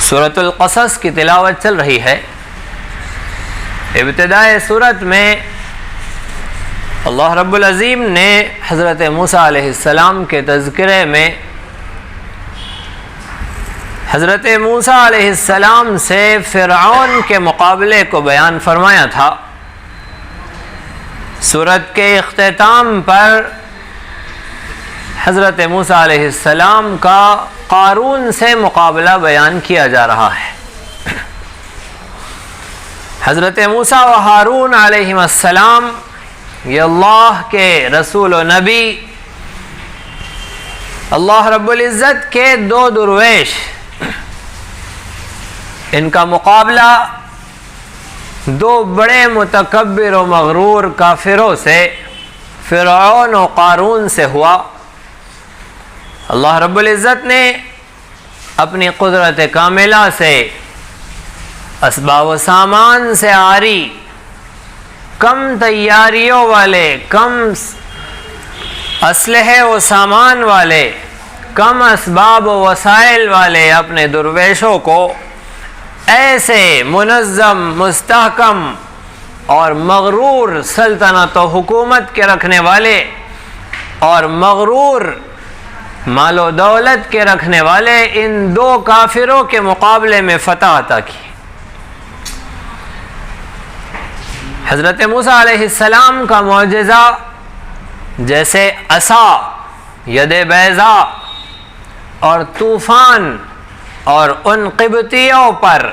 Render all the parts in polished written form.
سورۃ القصص کی تلاوت چل رہی ہے۔ ابتدائے سورت میں اللہ رب العظیم نے حضرت موسیٰ علیہ السلام کے تذکرے میں حضرت موسیٰ علیہ السلام سے فرعون کے مقابلے کو بیان فرمایا تھا۔ سورت کے اختتام پر حضرت موسیٰ علیہ السلام کا قارون سے مقابلہ بیان کیا جا رہا ہے۔ حضرت موسیٰ و ہارون علیہ السلام یہ اللہ کے رسول و نبی، اللہ رب العزت کے دو درویش، ان کا مقابلہ دو بڑے متکبر و مغرور کافروں سے، فرعون و قارون سے ہوا۔ اللہ رب العزت نے اپنی قدرت کاملہ سے اسباب و سامان سے عاری، کم تیاریوں والے، کم اسلحے و سامان والے، کم اسباب و وسائل والے اپنے درویشوں کو ایسے منظم، مستحکم اور مغرور سلطنت و حکومت کے رکھنے والے اور مغرور مال و دولت کے رکھنے والے ان دو کافروں کے مقابلے میں فتح عطا کی۔ حضرت موسیٰ علیہ السلام کا معجزہ جیسے عصا، ید بیضاء اور طوفان اور ان قبطیوں پر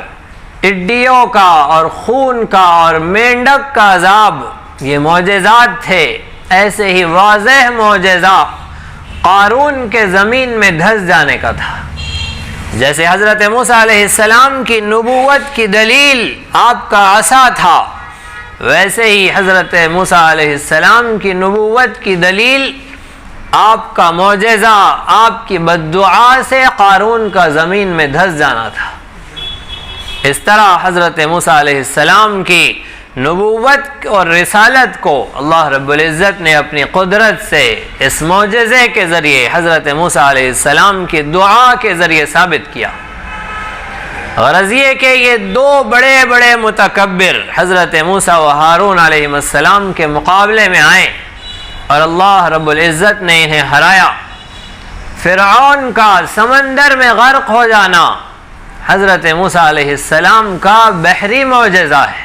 ٹڈیوں کا اور خون کا اور مینڈک کا عذاب یہ معجزات تھے، ایسے ہی واضح معجزہ قارون کے زمین میں دھس جانے کا تھا۔ جیسے حضرت موسیٰ علیہ السلام کی نبوت کی دلیل آپ کا عصا تھا، ویسے ہی حضرت موسیٰ علیہ السلام کی نبوت کی دلیل آپ کا معجزہ، آپ کی بددعا سے قارون کا زمین میں دھس جانا تھا۔ اس طرح حضرت موسیٰ علیہ السلام کی نبوت اور رسالت کو اللہ رب العزت نے اپنی قدرت سے اس معجزے کے ذریعے حضرت موسیٰ علیہ السلام کی دعا کے ذریعے ثابت کیا۔ غرض یہ کہ یہ دو بڑے بڑے متکبر حضرت موسیٰ و ہارون علیہ السلام کے مقابلے میں آئے اور اللہ رب العزت نے انہیں ہرایا۔ فرعون کا سمندر میں غرق ہو جانا حضرت موسیٰ علیہ السلام کا بحری معجزہ ہے،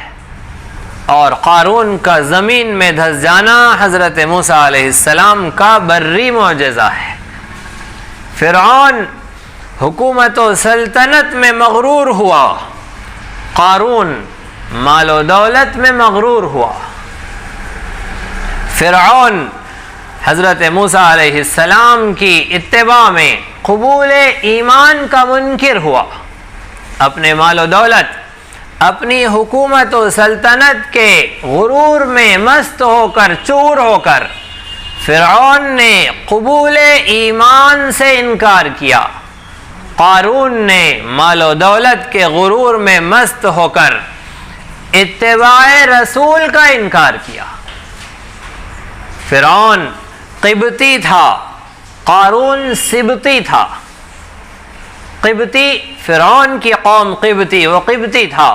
اور قارون کا زمین میں دھس جانا حضرت موسیٰ علیہ السلام کا بری معجزہ ہے۔ فرعون حکومت و سلطنت میں مغرور ہوا، قارون مال و دولت میں مغرور ہوا۔ فرعون حضرت موسیٰ علیہ السلام کی اتباع میں قبول ایمان کا منکر ہوا، اپنے مال و دولت، اپنی حکومت و سلطنت کے غرور میں مست ہو کر، چور ہو کر فرعون نے قبول ایمان سے انکار کیا۔ قارون نے مال و دولت کے غرور میں مست ہو کر اتباع رسول کا انکار کیا۔ فرعون قبطی تھا، قارون سبطی تھا۔ قبطی، فرعون کی قوم قبطی، وہ قبطی تھا،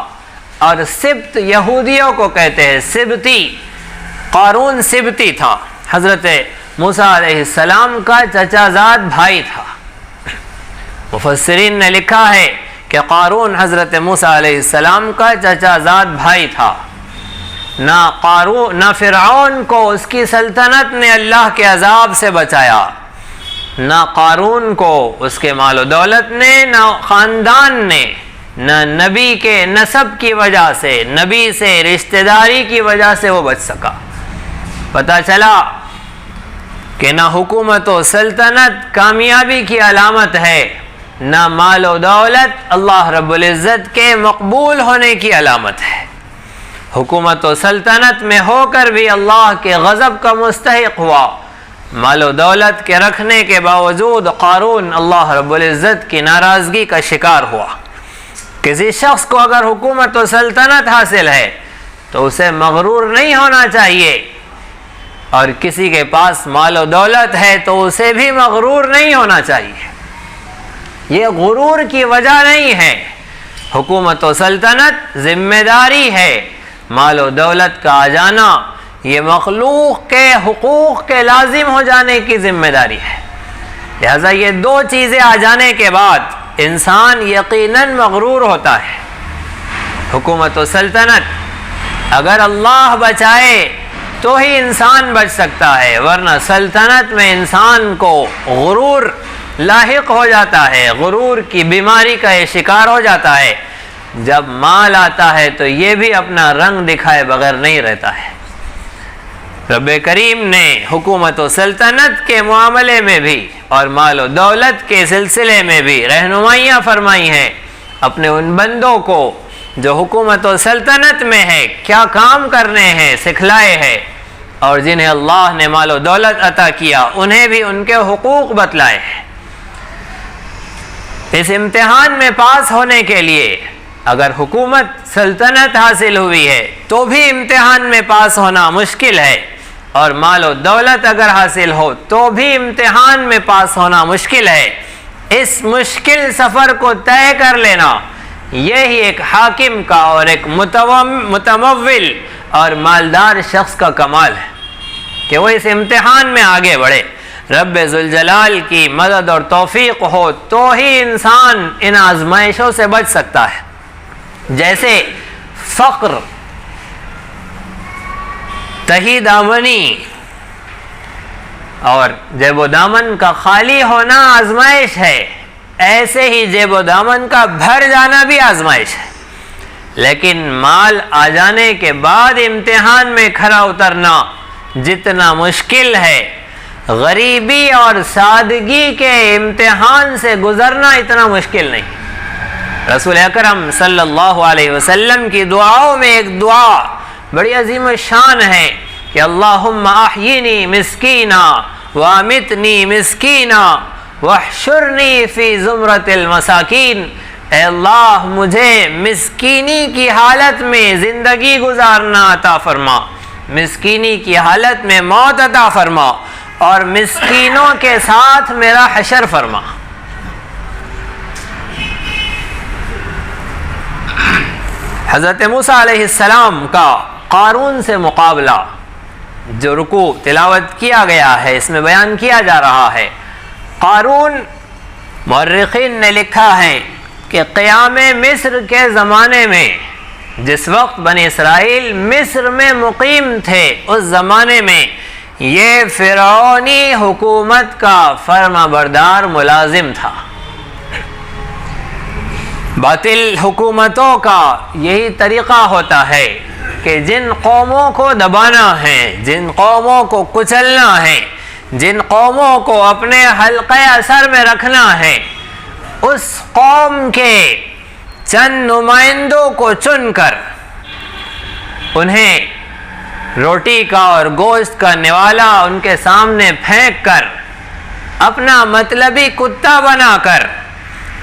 اور سبط یہودیوں کو کہتے ہیں، سبطی۔ قارون سبطی تھا، حضرت موسیٰ علیہ السلام کا چچا زاد بھائی تھا۔ مفسرین نے لکھا ہے کہ قارون حضرت موسیٰ علیہ السلام کا چچا زاد بھائی تھا۔ نہ فرعون کو اس کی سلطنت نے اللہ کے عذاب سے بچایا، نہ قارون کو اس کے مال و دولت نے، نہ خاندان نے، نہ نبی کے نسب کی وجہ سے، نبی سے رشتہ داری کی وجہ سے وہ بچ سکا۔ پتہ چلا کہ نہ حکومت و سلطنت کامیابی کی علامت ہے، نہ مال و دولت اللہ رب العزت کے مقبول ہونے کی علامت ہے۔ حکومت و سلطنت میں ہو کر بھی اللہ کے غضب کا مستحق ہوا، مال و دولت کے رکھنے کے باوجود قارون اللہ رب العزت کی ناراضگی کا شکار ہوا۔ کسی شخص کو اگر حکومت و سلطنت حاصل ہے تو اسے مغرور نہیں ہونا چاہیے، اور کسی کے پاس مال و دولت ہے تو اسے بھی مغرور نہیں ہونا چاہیے۔ یہ غرور کی وجہ نہیں ہے، حکومت و سلطنت ذمہ داری ہے، مال و دولت کا آ جانا یہ مخلوق کے حقوق کے لازم ہو جانے کی ذمہ داری ہے۔ لہذا یہ دو چیزیں آ جانے کے بعد انسان یقیناً مغرور ہوتا ہے۔ حکومت و سلطنت اگر اللہ بچائے تو ہی انسان بچ سکتا ہے، ورنہ سلطنت میں انسان کو غرور لاحق ہو جاتا ہے، غرور کی بیماری کا یہ شکار ہو جاتا ہے۔ جب مال آتا ہے تو یہ بھی اپنا رنگ دکھائے بغیر نہیں رہتا ہے۔ رب کریم نے حکومت و سلطنت کے معاملے میں بھی اور مال و دولت کے سلسلے میں بھی رہنمائیاں فرمائی ہیں اپنے ان بندوں کو جو حکومت و سلطنت میں ہے، کیا کام کرنے ہیں سکھلائے ہیں، اور جنہیں اللہ نے مال و دولت عطا کیا انہیں بھی ان کے حقوق بتلائے ہیں۔ اس امتحان میں پاس ہونے کے لیے اگر حکومت سلطنت حاصل ہوئی ہے تو بھی امتحان میں پاس ہونا مشکل ہے، اور مال و دولت اگر حاصل ہو تو بھی امتحان میں پاس ہونا مشکل ہے۔ اس مشکل سفر کو طے کر لینا یہی ایک حاکم کا اور ایک متمول اور مالدار شخص کا کمال ہے کہ وہ اس امتحان میں آگے بڑھے۔ رب ذوالجلال کی مدد اور توفیق ہو تو ہی انسان ان آزمائشوں سے بچ سکتا ہے۔ جیسے فقر، تہی دامنی اور جیب و دامن کا خالی ہونا آزمائش ہے، ایسے ہی جیب و دامن کا بھر جانا بھی آزمائش ہے۔ لیکن مال آ جانے کے بعد امتحان میں کھرا اترنا جتنا مشکل ہے، غریبی اور سادگی کے امتحان سے گزرنا اتنا مشکل نہیں۔ رسول اکرم صلی اللہ علیہ وسلم کی دعاؤں میں ایک دعا بڑی عظیم شان ہے کہ اللہم احیینی مسکینا وامتنی مسکینا واحشرنی فی زمرۃ المساکین۔ اے اللہ مجھے مسکینی کی حالت میں زندگی گزارنا عطا فرما، مسکینی کی حالت میں موت عطا فرما، اور مسکینوں کے ساتھ میرا حشر فرما۔ حضرت موسیٰ علیہ السلام کا قارون سے مقابلہ جو رکوع تلاوت کیا گیا ہے اس میں بیان کیا جا رہا ہے۔ قارون، مورخین نے لکھا ہے کہ قیام مصر کے زمانے میں، جس وقت بنی اسرائیل مصر میں مقیم تھے، اس زمانے میں یہ فرعونی حکومت کا فرما بردار ملازم تھا۔ باطل حکومتوں کا یہی طریقہ ہوتا ہے کہ جن قوموں کو دبانا ہے، جن قوموں کو کچلنا ہے، جن قوموں کو اپنے حلقہ اثر میں رکھنا ہے، اس قوم کے چند نمائندوں کو چن کر انہیں روٹی کا اور گوشت کا نوالا ان کے سامنے پھینک کر، اپنا مطلبی کتا بنا کر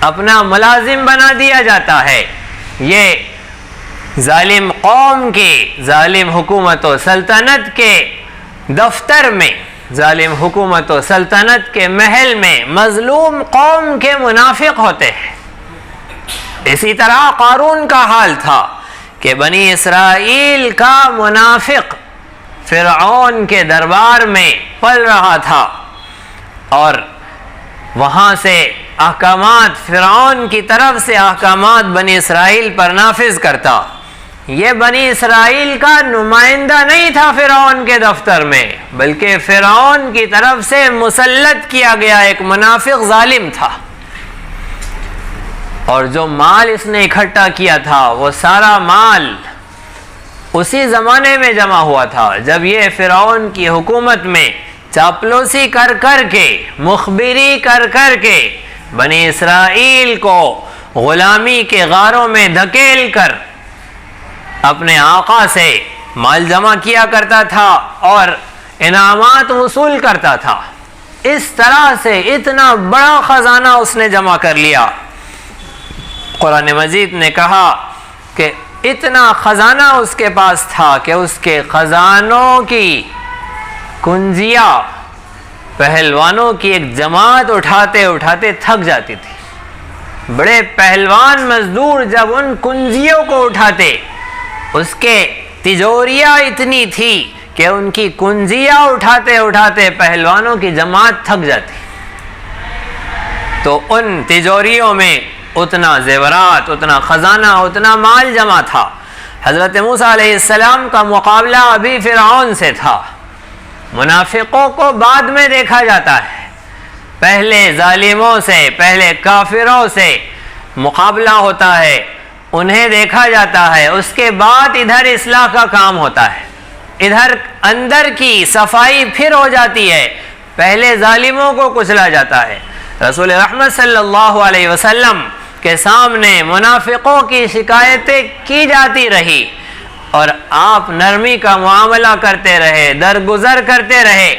اپنا ملازم بنا دیا جاتا ہے۔ یہ ظالم قوم کی، ظالم حکومت و سلطنت کے دفتر میں، ظالم حکومت و سلطنت کے محل میں مظلوم قوم کے منافق ہوتے ہیں۔ اسی طرح قارون کا حال تھا کہ بنی اسرائیل کا منافق فرعون کے دربار میں پل رہا تھا اور وہاں سے احکامات، فرعون کی طرف سے احکامات بنی اسرائیل پر نافذ کرتا۔ یہ بنی اسرائیل کا نمائندہ نہیں تھا فرعون کے دفتر میں، بلکہ فرعون کی طرف سے مسلط کیا گیا ایک منافق ظالم تھا، اور جو مال اس نے اکٹھا کیا تھا وہ سارا مال اسی زمانے میں جمع ہوا تھا جب یہ فرعون کی حکومت میں چاپلوسی کر کر کے، مخبری کر کر کے بنی اسرائیل کو غلامی کے غاروں میں دھکیل کر اپنے آقا سے مال جمع کیا کرتا تھا اور انعامات وصول کرتا تھا۔ اس طرح سے اتنا بڑا خزانہ اس نے جمع کر لیا۔ قرآن مجید نے کہا کہ اتنا خزانہ اس کے پاس تھا کہ اس کے خزانوں کی کنجیاں پہلوانوں کی ایک جماعت اٹھاتے اٹھاتے تھک جاتی تھی۔ بڑے پہلوان مزدور جب ان کنزیوں کو اٹھاتے، اس کے تجوریاں اتنی تھی کہ ان کی کنزیاں اٹھاتے اٹھاتے پہلوانوں کی جماعت تھک جاتی، تو ان تجوریوں میں اتنا زیورات، اتنا خزانہ، اتنا مال جمع تھا۔ حضرت موسیٰ علیہ السلام کا مقابلہ ابھی فرعون سے تھا۔ منافقوں کو بعد میں دیکھا جاتا ہے، پہلے ظالموں سے، پہلے کافروں سے مقابلہ ہوتا ہے، انہیں دیکھا جاتا ہے، اس کے بعد ادھر اصلاح کا کام ہوتا ہے، ادھر اندر کی صفائی پھر ہو جاتی ہے، پہلے ظالموں کو کچلا جاتا ہے۔ رسول رحمت صلی اللہ علیہ وسلم کے سامنے منافقوں کی شکایتیں کی جاتی رہی اور آپ نرمی کا معاملہ کرتے رہے، درگزر کرتے رہے۔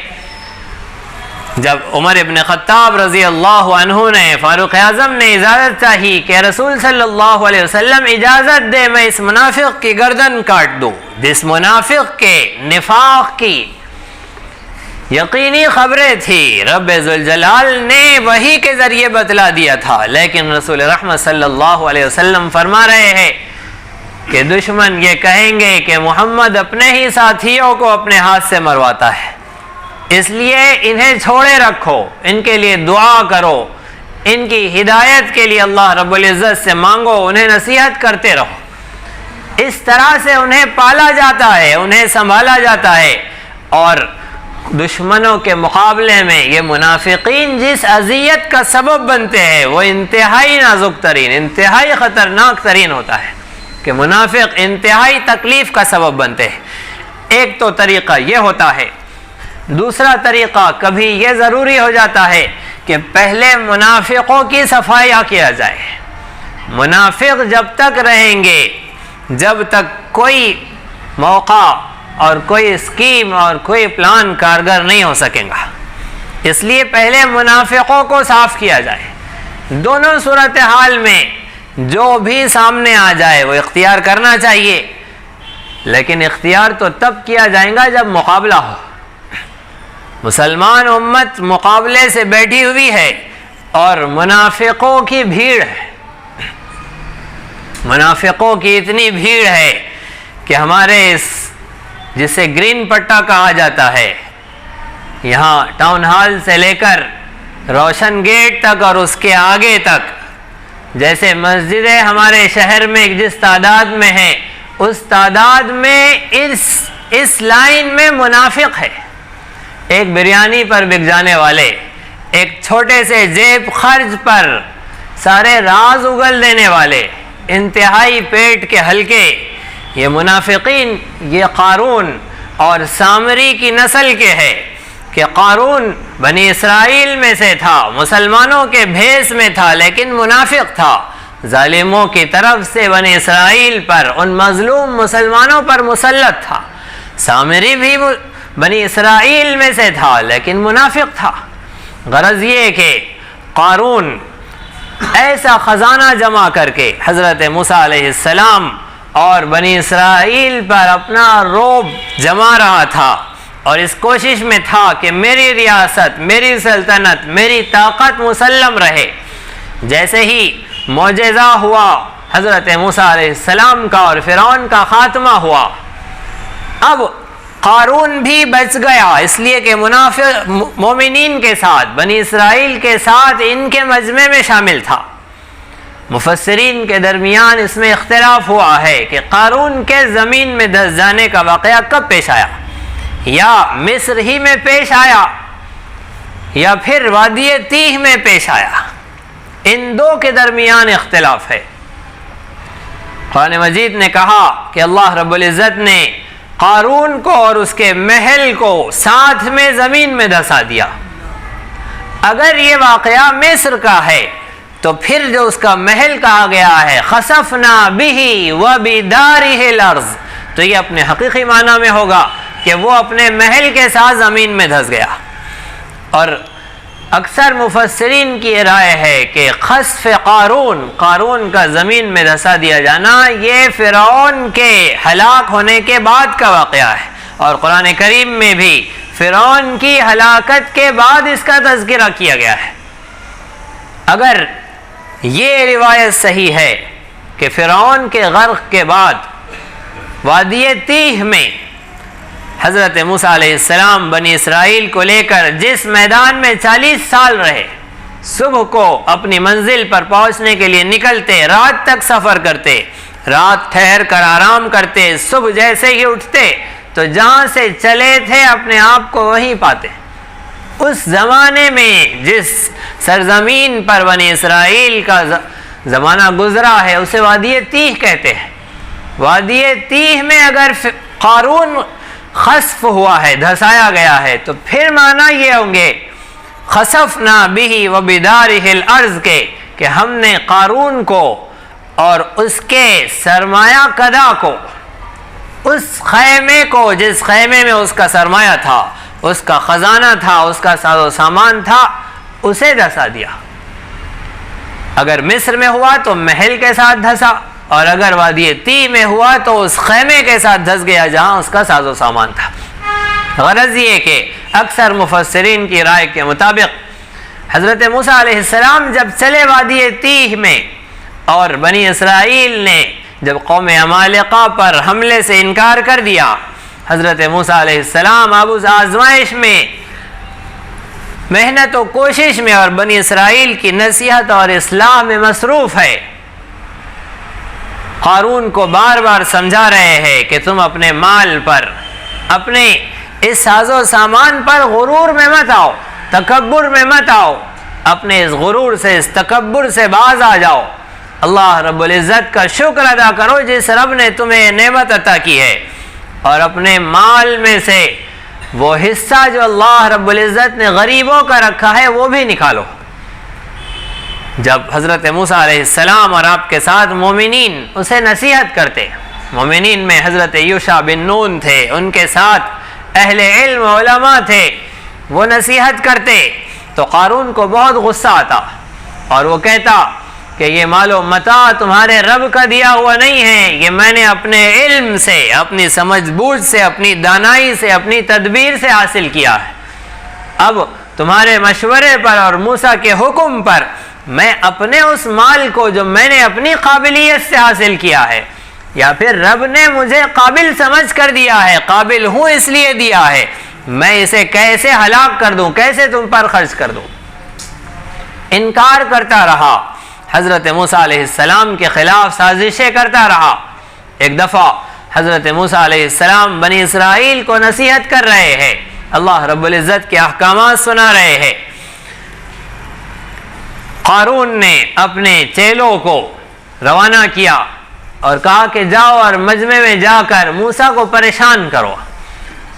جب عمر ابن خطاب رضی اللہ عنہ نے فاروق اعظم نے اجازت چاہی کہ رسول صلی اللہ علیہ وسلم اجازت دے میں اس منافق کی گردن کاٹ دوں، جس منافق کے نفاق کی یقینی خبریں تھی رب ذوالجلال نے وحی کے ذریعے بتلا دیا تھا، لیکن رسول رحمت صلی اللہ علیہ وسلم فرما رہے ہیں کہ دشمن یہ کہیں گے کہ محمد اپنے ہی ساتھیوں کو اپنے ہاتھ سے مرواتا ہے، اس لیے انہیں چھوڑے رکھو، ان کے لیے دعا کرو، ان کی ہدایت کے لیے اللہ رب العزت سے مانگو، انہیں نصیحت کرتے رہو۔ اس طرح سے انہیں پالا جاتا ہے، انہیں سنبھالا جاتا ہے، اور دشمنوں کے مقابلے میں یہ منافقین جس اذیت کا سبب بنتے ہیں وہ انتہائی نازک ترین، انتہائی خطرناک ترین ہوتا ہے کہ منافق انتہائی تکلیف کا سبب بنتے ہیں۔ ایک تو طریقہ یہ ہوتا ہے، دوسرا طریقہ کبھی یہ ضروری ہو جاتا ہے کہ پہلے منافقوں کی صفائی کیا جائے۔ منافق جب تک رہیں گے، جب تک کوئی موقع اور کوئی اسکیم اور کوئی پلان کارگر نہیں ہو سکے گا، اس لیے پہلے منافقوں کو صاف کیا جائے۔ دونوں صورتحال میں جو بھی سامنے آ جائے وہ اختیار کرنا چاہیے، لیکن اختیار تو تب کیا جائے گا جب مقابلہ ہو۔ مسلمان امت مقابلے سے بیٹھی ہوئی ہے اور منافقوں کی بھیڑ ہے، منافقوں کی اتنی بھیڑ ہے کہ ہمارے اس جسے گرین پٹا کہا جاتا ہے، یہاں ٹاؤن ہال سے لے کر روشن گیٹ تک اور اس کے آگے تک، جیسے مسجدیں ہمارے شہر میں جس تعداد میں ہیں، اس تعداد میں اس لائن میں منافق ہے۔ ایک بریانی پر بک جانے والے، ایک چھوٹے سے جیب خرچ پر سارے راز اگل دینے والے، انتہائی پیٹ کے ہلکے، یہ منافقین یہ قارون اور سامری کی نسل کے ہے کہ قارون بنی اسرائیل میں سے تھا، مسلمانوں کے بھیس میں تھا، لیکن منافق تھا، ظالموں کی طرف سے بنی اسرائیل پر، ان مظلوم مسلمانوں پر مسلط تھا۔ سامری بھی بنی اسرائیل میں سے تھا لیکن منافق تھا۔ غرض یہ کہ قارون ایسا خزانہ جمع کر کے حضرت موسیٰ علیہ السلام اور بنی اسرائیل پر اپنا رعب جما رہا تھا، اور اس کوشش میں تھا کہ میری ریاست، میری سلطنت، میری طاقت مسلم رہے۔ جیسے ہی معجزہ ہوا حضرت موسیٰ علیہ السلام کا اور فرعون کا خاتمہ ہوا، اب قارون بھی بچ گیا، اس لیے کہ منافق مومنین کے ساتھ، بنی اسرائیل کے ساتھ ان کے مجمع میں شامل تھا۔ مفسرین کے درمیان اس میں اختلاف ہوا ہے کہ قارون کے زمین میں دھس جانے کا واقعہ کب پیش آیا، یا مصر ہی میں پیش آیا یا پھر وادی تیہ میں پیش آیا، ان دو کے درمیان اختلاف ہے۔ قرآن مجید نے کہا کہ اللہ رب العزت نے قارون کو اور اس کے محل کو ساتھ میں زمین میں دھسا دیا۔ اگر یہ واقعہ مصر کا ہے تو پھر جو اس کا محل کہا گیا ہے خسفنا بہ وبدارہ الارض، تو یہ اپنے حقیقی معنی میں ہوگا کہ وہ اپنے محل کے ساتھ زمین میں دھس گیا۔ اور اکثر مفسرین کی رائے ہے کہ خسف قارون کا زمین میں دھسا دیا جانا یہ فرعون کے ہلاک ہونے کے بعد کا واقعہ ہے، اور قرآن کریم میں بھی فرعون کی ہلاکت کے بعد اس کا تذکرہ کیا گیا ہے۔ اگر یہ روایت صحیح ہے کہ فرعون کے غرق کے بعد وادی تیہ میں حضرت موسیٰ علیہ السلام بنی اسرائیل کو لے کر جس میدان میں 40 سال رہے، صبح کو اپنی منزل پر پہنچنے کے لیے نکلتے، رات تک سفر کرتے، رات ٹھہر کر آرام کرتے، صبح جیسے ہی اٹھتے تو جہاں سے چلے تھے اپنے آپ کو وہیں پاتے۔ اس زمانے میں جس سرزمین پر بنی اسرائیل کا زمانہ گزرا ہے اسے وادی تیہ کہتے ہیں۔ وادی تیہ میں اگر قارون خسف ہوا ہے، دھسایا گیا ہے، تو پھر معنی یہ ہوں گے خسفنا بہ وبدارہ الارض کے کہ ہم نے قارون کو اور اس کے سرمایہ کدا کو، اس خیمے کو جس خیمے میں اس کا سرمایہ تھا، اس کا خزانہ تھا، اس کا ساز و سامان تھا، اسے دھسا دیا۔ اگر مصر میں ہوا تو محل کے ساتھ دھسا، اور اگر وادی تیہ میں ہوا تو اس خیمے کے ساتھ دھس گیا جہاں اس کا ساز و سامان تھا۔ غرض یہ کہ اکثر مفسرین کی رائے کے مطابق حضرت موسیٰ علیہ السلام جب چلے وادی تیہ میں اور بنی اسرائیل نے جب قوم عمالقہ پر حملے سے انکار کر دیا، حضرت موسیٰ علیہ السلام اب اس آزمائش میں، محنت و کوشش میں اور بنی اسرائیل کی نصیحت اور اصلاح میں مصروف ہے۔ قارون کو بار بار سمجھا رہے ہیں کہ تم اپنے مال پر، اپنے اس ساز و سامان پر غرور میں مت آؤ، تکبر میں مت آؤ، اپنے اس غرور سے، اس تکبر سے باز آ جاؤ۔ اللہ رب العزت کا شکر ادا کرو جس رب نے تمہیں نعمت عطا کی ہے، اور اپنے مال میں سے وہ حصہ جو اللہ رب العزت نے غریبوں کا رکھا ہے وہ بھی نکالو۔ جب حضرت موسیٰ علیہ السلام اور آپ کے ساتھ مومنین اسے نصیحت کرتے، مومنین میں حضرت یوشع بن نون تھے، ان کے ساتھ اہل علم علماء تھے، وہ نصیحت کرتے تو قارون کو بہت غصہ آتا اور وہ کہتا کہ یہ مال و متاع تمہارے رب کا دیا ہوا نہیں ہے، یہ میں نے اپنے علم سے، اپنی سمجھ بوجھ سے، اپنی دانائی سے، اپنی تدبیر سے حاصل کیا ہے۔ اب تمہارے مشورے پر اور موسیٰ کے حکم پر میں اپنے اس مال کو جو میں نے اپنی قابلیت سے حاصل کیا ہے، یا پھر رب نے مجھے قابل سمجھ کر دیا ہے، قابل ہوں اس لیے دیا ہے، میں اسے کیسے ہلاک کر دوں، کیسے تم پر خرچ کر دوں۔ انکار کرتا رہا، حضرت موسیٰ علیہ السلام کے خلاف سازشیں کرتا رہا۔ ایک دفعہ حضرت موسیٰ علیہ السلام بنی اسرائیل کو نصیحت کر رہے ہیں، اللہ رب العزت کے احکامات سنا رہے ہیں۔ قارون نے اپنے چیلوں کو روانہ کیا اور کہا کہ جاؤ اور مجمع میں جا کر موسیٰ کو پریشان کرو۔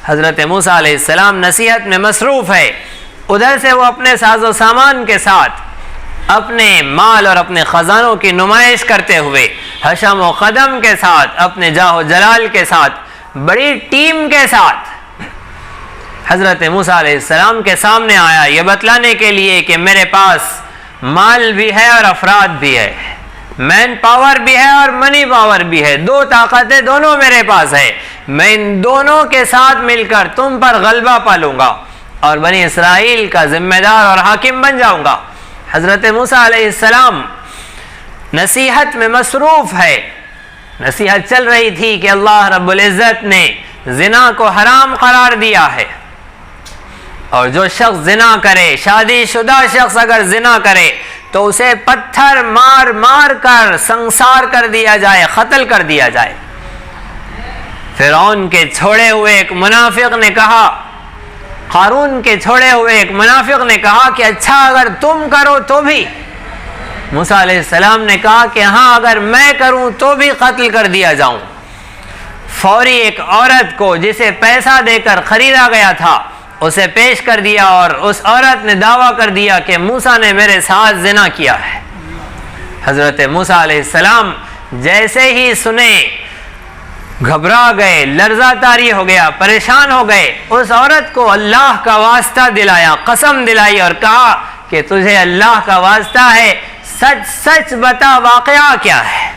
حضرت موسیٰ علیہ السلام نصیحت میں مصروف ہے، ادھر سے وہ اپنے ساز و سامان کے ساتھ، اپنے مال اور اپنے خزانوں کی نمائش کرتے ہوئے، حشم و قدم کے ساتھ، اپنے جاہ و جلال کے ساتھ، بڑی ٹیم کے ساتھ حضرت موسیٰ علیہ السلام کے سامنے آیا، یہ بتلانے کے لیے کہ میرے پاس مال بھی ہے اور افراد بھی ہے، مین پاور بھی ہے اور منی پاور بھی ہے، دو طاقتیں دونوں میرے پاس ہے، میں ان دونوں کے ساتھ مل کر تم پر غلبہ پالوں گا اور بنی اسرائیل کا ذمہ دار اور حاکم بن جاؤں گا۔ حضرت موسیٰ علیہ السلام نصیحت میں مصروف ہے، نصیحت چل رہی تھی کہ اللہ رب العزت نے زنا کو حرام قرار دیا ہے، اور جو شخص زنا کرے، شادی شدہ شخص اگر زنا کرے تو اسے پتھر مار مار کر سنسار کر دیا جائے، قتل کر دیا جائے۔ فرعون کے چھوڑے ہوئے ایک منافق نے کہا، قارون کے چھوڑے ہوئے ایک منافق نے کہا کہ اچھا اگر تم کرو تو بھی۔ موسیٰ علیہ السلام نے کہا کہ ہاں اگر میں کروں تو بھی قتل کر دیا جاؤں۔ فوری ایک عورت کو جسے پیسہ دے کر خریدا گیا تھا اسے پیش کر دیا، اور اس عورت نے دعویٰ کر دیا کہ موسیٰ نے میرے ساتھ زنا کیا ہے۔ حضرت موسیٰ علیہ السلام جیسے ہی سنے گھبرا گئے، لرزہ طاری ہو گیا، پریشان ہو گئے، اس عورت کو اللہ کا واسطہ دلایا، قسم دلائی اور کہا کہ تجھے اللہ کا واسطہ ہے، سچ سچ بتا واقعہ کیا ہے۔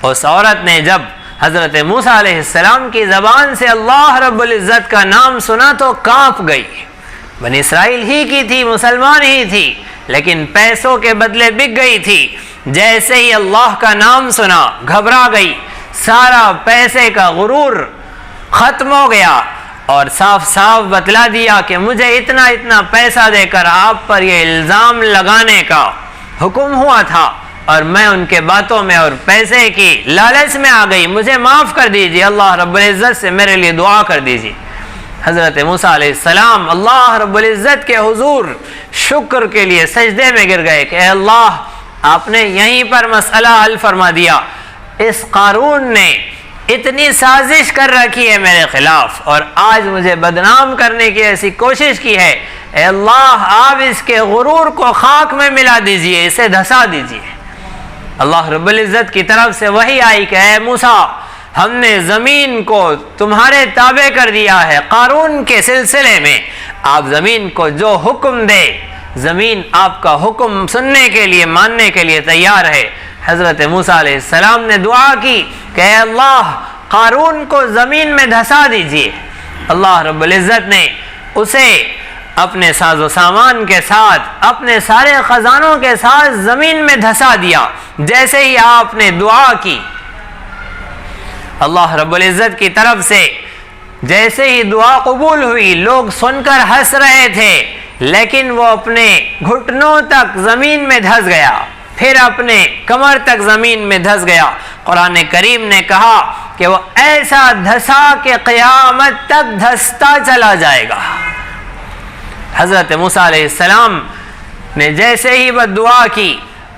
اس عورت نے جب حضرت موسیٰ علیہ السلام کی زبان سے اللہ رب العزت کا نام سنا تو کانپ گئی۔ بنی اسرائیل ہی کی تھی، مسلمان ہی تھی، لیکن پیسوں کے بدلے بک گئی تھی۔ جیسے ہی اللہ کا نام سنا گھبرا گئی، سارا پیسے کا غرور ختم ہو گیا اور صاف صاف بتلا دیا کہ مجھے اتنا پیسہ دے کر آپ پر یہ الزام لگانے کا حکم ہوا تھا اور میں ان کے باتوں میں اور پیسے کی لالچ میں آ گئی، مجھے معاف کر دیجیے، اللہ رب العزت سے میرے لیے دعا کر دیجیے۔ حضرت موسیٰ علیہ السلام اللہ رب العزت کے حضور شکر کے لیے سجدے میں گر گئے کہ اے اللہ، آپ نے یہیں پر مسئلہ حل فرما دیا، اس قارون نے اتنی سازش کر رکھی ہے میرے خلاف اور آج مجھے بدنام کرنے کی ایسی کوشش کی ہے، اے اللہ آپ اس کے غرور کو خاک میں ملا دیجئے، اسے دھسا دیجئے۔ اللہ رب العزت کی طرف سے وحی آئی کہ اے موسیٰ، ہم نے زمین کو تمہارے تابع کر دیا ہے قارون کے سلسلے میں، آپ زمین کو جو حکم دے زمین آپ کا حکم سننے کے لیے ماننے کے لیے تیار ہے۔ حضرت موسیٰ علیہ السلام نے دعا کی کہ اے اللہ قارون کو زمین میں دھسا دیجئے۔ اللہ رب العزت نے اسے اپنے ساز و سامان کے ساتھ اپنے سارے خزانوں کے ساتھ زمین میں دھسا دیا۔ جیسے ہی آپ نے دعا کی اللہ رب العزت کی طرف سے جیسے ہی دعا قبول ہوئی، لوگ سن کر ہنس رہے تھے لیکن وہ اپنے گھٹنوں تک زمین میں دھس گیا، پھر اپنے کمر تک زمین میں دھس گیا۔ قرآن کریم نے کہا کہ وہ ایسا دھسا کہ قیامت تک دھستا چلا جائے گا۔ حضرت موسیٰ علیہ السلام نے جیسے ہی وہ دعا کی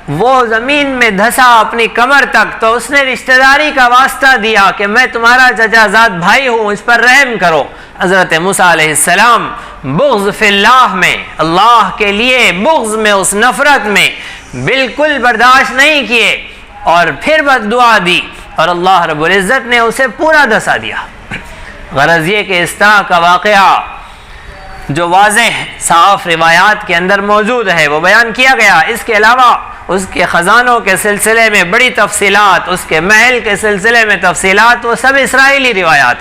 وہ زمین میں دھسا اپنی کمر تک، تو اس نے رشتہ داری کا واسطہ دیا کہ میں تمہارا چچا زاد بھائی ہوں، مجھ پر رحم کرو۔ حضرت موسیٰ علیہ السلام بغض فی اللہ میں، اللہ کے لیے بغض میں، اس نفرت میں بالکل برداشت نہیں کیے اور پھر بد دعا دی اور اللہ رب العزت نے اسے پورا دھسا دیا۔ غرض یہ کہ اس طرح کا واقعہ جو واضح صاف روایات کے اندر موجود ہے وہ بیان کیا گیا، اس کے علاوہ اس کے خزانوں کے سلسلے میں بڑی تفصیلات، اس کے محل کے سلسلے میں تفصیلات، وہ سب اسرائیلی روایات ہیں۔